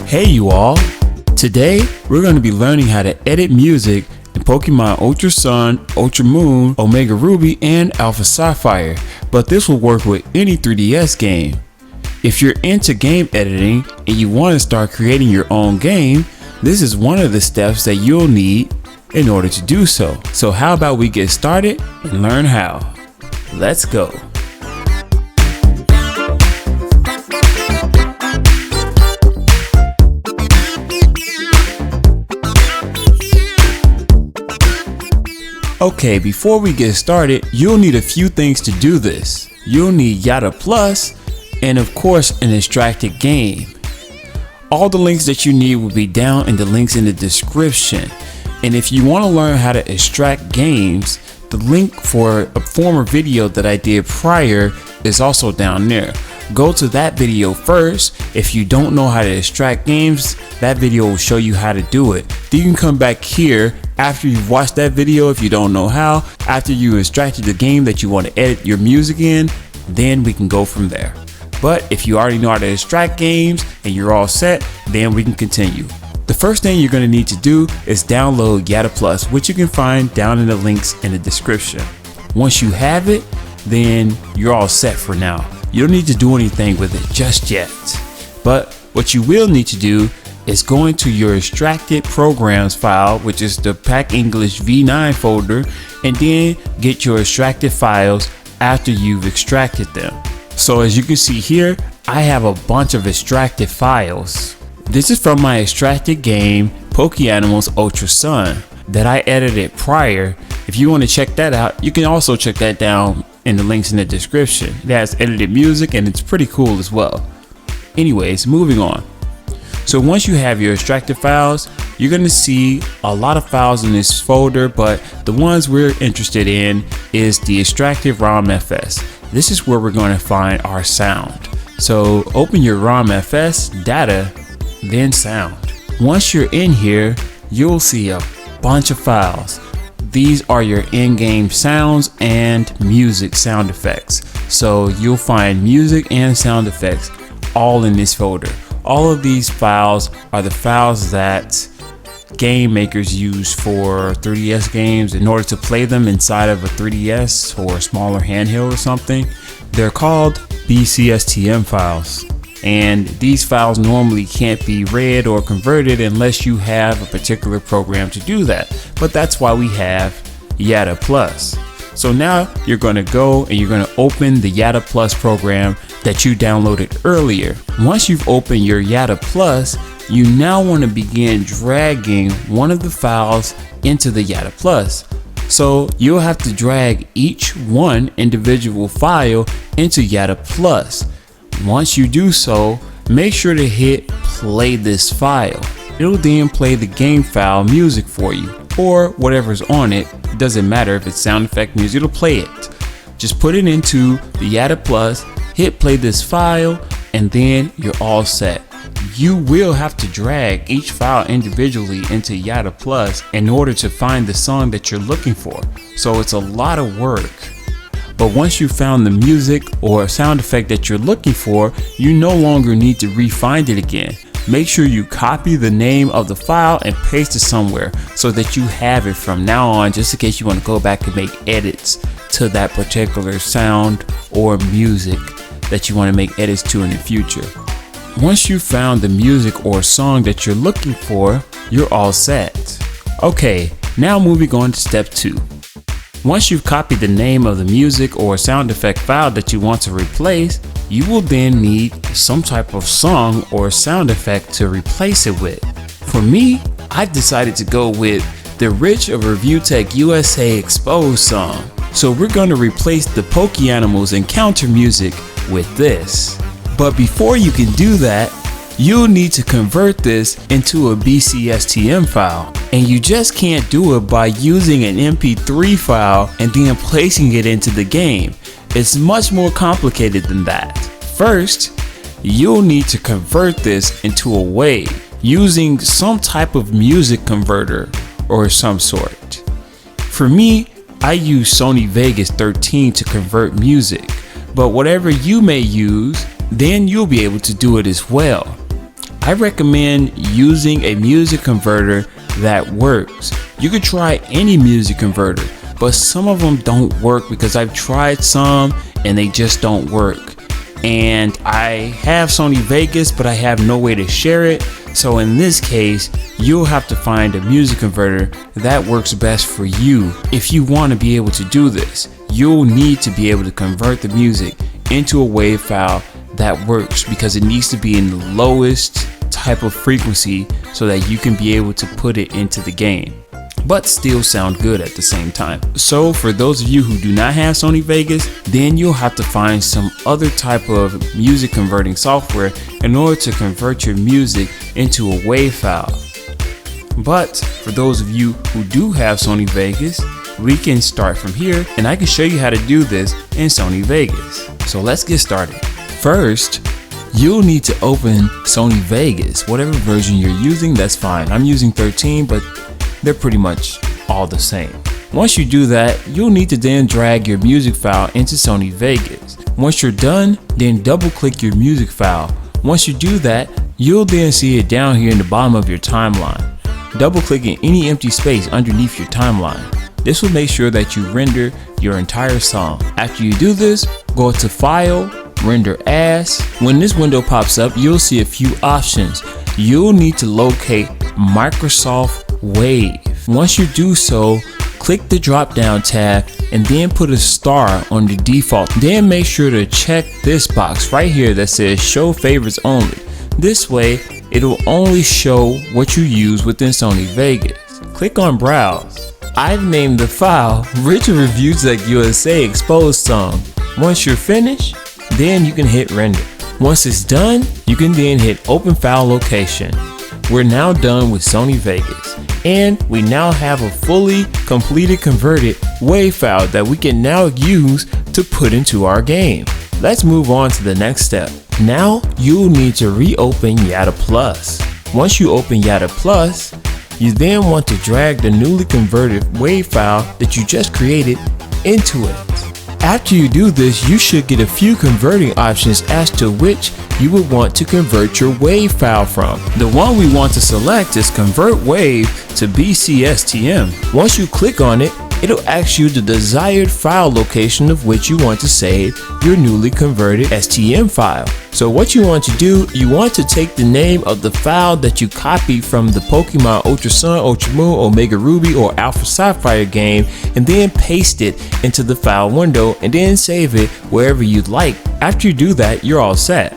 Hey you all! Today we're going to be learning how to edit music in Pokemon Ultra Sun, Ultra Moon, Omega Ruby, and Alpha Sapphire, but this will work with any 3DS game. If you're into game editing and you want to start creating your own game, this is one of the steps that you'll need in order to do so. So how about we get started and learn how? Let's go! Okay, before we get started, you'll need a few things to do this. You'll need Yada Plus and of course an extracted game. All the links that you need will be down in the links in the description. And if you want to learn how to extract games, the link for a former video that I did prior is also down there. Go to that video first. If you don't know how to extract games, that video will show you how to do it. Then you can come back here after you've watched that video if you don't know how. After you extracted the game that you want to edit your music in, then we can go from there. But if you already know how to extract games and you're all set, then we can continue. The first thing you're going to need to do is download Yada Plus, which you can find down in the links in the description. Once you have it, then you're all set for now. You don't need to do anything with it just yet. But what you will need to do is go into your extracted programs file, which is the Pack English V9 folder, and then get your extracted files after you've extracted them. So as you can see here, I have a bunch of extracted files. This is from my extracted game, Pokeanimals Ultra Sun, that I edited prior. If you want to check that out, you can also check that down in the links in the description. It has edited music and it's pretty cool as well. Anyways, moving on. So once you have your extracted files, you're going to see a lot of files in this folder, but the ones we're interested in is the extracted ROM-FS. This is where we're going to find our sound. So open your ROM-FS, data, then sound. Once you're in here, you'll see a bunch of files. These are your in-game sounds and music sound effects. So you'll find music and sound effects all in this folder. All of these files are the files that game makers use for 3DS games in order to play them inside of a 3DS or a smaller handheld or something. They're called BCSTM files. And these files normally can't be read or converted unless you have a particular program to do that. But that's why we have Yada Plus. So now you're going to go and you're going to open the Yada Plus program that you downloaded earlier. Once you've opened your Yada Plus, you now want to begin dragging one of the files into the Yada Plus. So you'll have to drag each one individual file into Yada Plus. Once you do so, make sure to hit play this file. It'll then play the game file music for you, or whatever's on it. It doesn't matter if it's sound effect music, it'll play it. Just put it into the Yada Plus, hit play this file, and then you're all set. You will have to drag each file individually into Yada Plus in order to find the song that you're looking for. So it's a lot of work. But once you found the music or sound effect that you're looking for, you no longer need to re-find it again. Make sure you copy the name of the file and paste it somewhere so that you have it from now on, just in case you want to go back and make edits to that particular sound or music that you want to make edits to in the future. Once you've found the music or song that you're looking for, you're all set. Okay, now moving on to step 2. Once you've copied the name of the music or sound effect file that you want to replace, you will then need some type of song or sound effect to replace it with. For me, I decided to go with the Rich of Reviewtech USA Exposed song. So we're going to replace the Pokeanimals encounter music with this. But before you can do that, you'll need to convert this into a BCSTM file. And you just can't do it by using an MP3 file and then placing it into the game. It's much more complicated than that. First, you'll need to convert this into a WAV using some type of music converter or some sort. For me, I use Sony Vegas 13 to convert music, but whatever you may use, then you'll be able to do it as well. I recommend using a music converter that works. You could try any music converter, but some of them don't work because I've tried some and they just don't work. And I have Sony Vegas, but I have no way to share it. So in this case, you'll have to find a music converter that works best for you. If you want to be able to do this, you'll need to be able to convert the music into a WAV file that works, because it needs to be in the lowest type of frequency so that you can be able to put it into the game, but still sound good at the same time. So for those of you who do not have Sony Vegas, then you'll have to find some other type of music converting software in order to convert your music into a WAV file. But for those of you who do have Sony Vegas, we can start from here and I can show you how to do this in Sony Vegas. So let's get started. First, you'll need to open Sony Vegas. Whatever version you're using, that's fine. I'm using 13, but they're pretty much all the same. Once you do that, you'll need to then drag your music file into Sony Vegas. Once you're done, then double click your music file. Once you do that, you'll then see it down here in the bottom of your timeline. Double clicking any empty space underneath your timeline. This will make sure that you render your entire song. After you do this, go to File, Render As. When this window pops up, you'll see a few options. You'll need to locate Microsoft Wave. Once you do so, click the drop down tab and then put a star on the default. Then make sure to check this box right here that says show favorites only. This way it'll only show what you use within Sony Vegas. Click on browse. I've named the file Rich Reviews Like USA Exposed Song. Once you're finished, then you can hit render. Once it's done, you can then hit open file location. We're now done with Sony Vegas, and we now have a fully completed converted WAV file that we can now use to put into our game. Let's move on to the next step. Now you'll need to reopen Yada Plus. Once you open Yada Plus, you then want to drag the newly converted WAV file that you just created into it. After you do this, you should get a few converting options as to which you would want to convert your WAV file from. The one we want to select is Convert WAV to BCSTM. Once you click on it, it'll ask you the desired file location of which you want to save your newly converted STM file. So what you want to do, you want to take the name of the file that you copied from the Pokemon Ultra Sun, Ultra Moon, Omega Ruby, or Alpha Sapphire game, and then paste it into the file window and then save it wherever you'd like. After you do that, you're all set.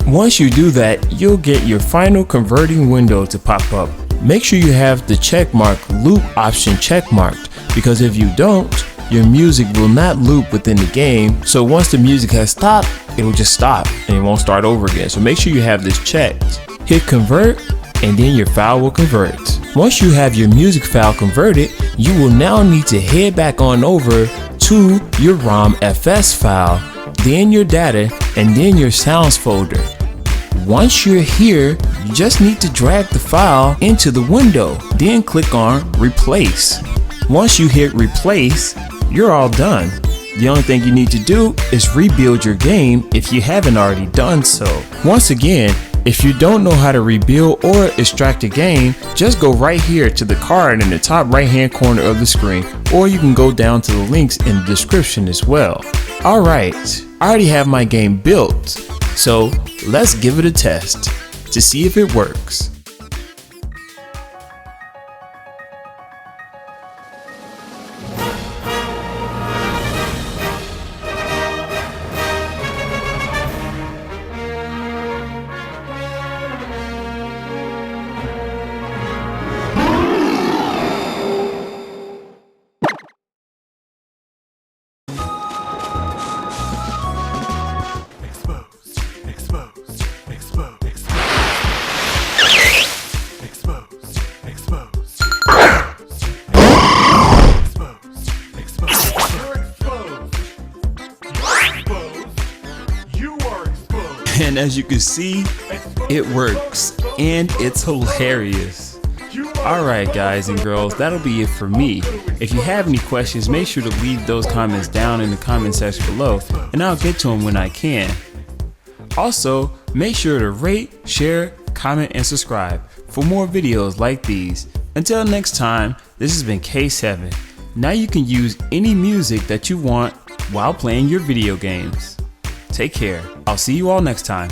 Once you do that, you'll get your final converting window to pop up. Make sure you have the checkmark loop option checkmarked, because if you don't, your music will not loop within the game. So once the music has stopped, it will just stop and it won't start over again. So make sure you have this checked. Hit convert and then your file will convert. Once you have your music file converted, you will now need to head back on over to your ROM FS file, then your data, and then your sounds folder. Once you're here, you just need to drag the file into the window, then click on replace. Once you hit replace, you're all done. The only thing you need to do is rebuild your game if you haven't already done so. Once again, if you don't know how to rebuild or extract a game, just go right here to the card in the top right hand corner of the screen, or you can go down to the links in the description as well. Alright, I already have my game built, so let's give it a test to see if it works. And as you can see, it works and it's hilarious. Alright guys and girls, that'll be it for me. If you have any questions, make sure to leave those comments down in the comment section below and I'll get to them when I can. Also, make sure to rate, share, comment, and subscribe for more videos like these. Until next time, this has been K7. Now you can use any music that you want while playing your video games. Take care. I'll see you all next time.